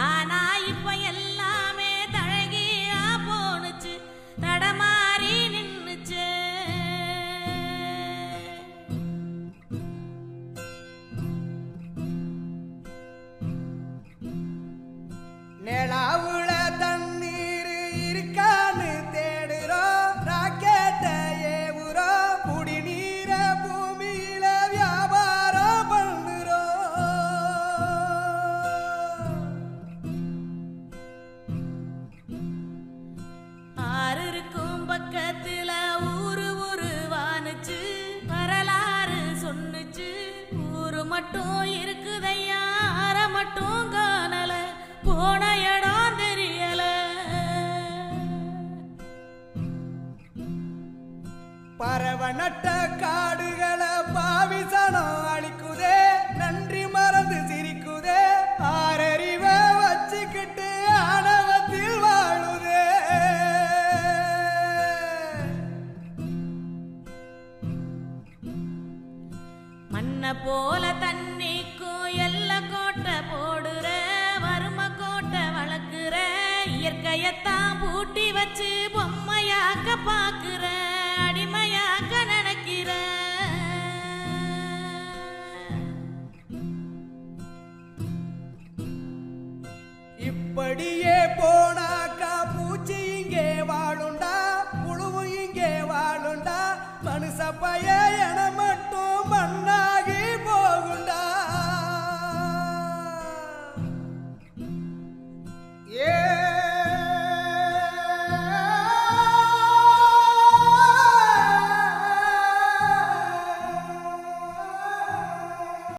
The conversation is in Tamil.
ஆனா இப்ப எல்லாமே தழகியா போனுச்சு, தடமாறி நின்னுச்சு. நிலாவுல தண்ணீர் இருக்கான்னு தேடுறோம், ராக்கெட்ட ஏவுறோம், குடிநீர பூமியில வியாபாரம் பண்ணுறோம். ஆறு இருக்கும் பக்கத்துல ஊரு வானுச்சு, வரலாறு சொன்னுச்சு. ஊரு மட்டும் இருக்குதையா, ஆற மட்டும் காணல, போன இடம் தெரியல. பறவை நட்ட காடுகளை பாவிசனம் அழிக்குதே, நன்றி மறந்து சிரிக்குதே, ஆறறிவ வச்சுக்கிட்டு ஆணவத்தில் வாழுதே. மண்ண போல தண்ணிக்கும் எல்ல கோட்டை போடுற, வறும கோட்டை வளர்க்குற, இயற்கையத்தான் பூட்டி வச்சு பொம்மையாக்க பாக்குற, அடிமையாக்க நினைக்கிற. இப்படியே போனாக்கா பூச்சி இங்கே வாழுண்டா, புழுவு இங்கே வாழுண்டா, மனுஷ பய என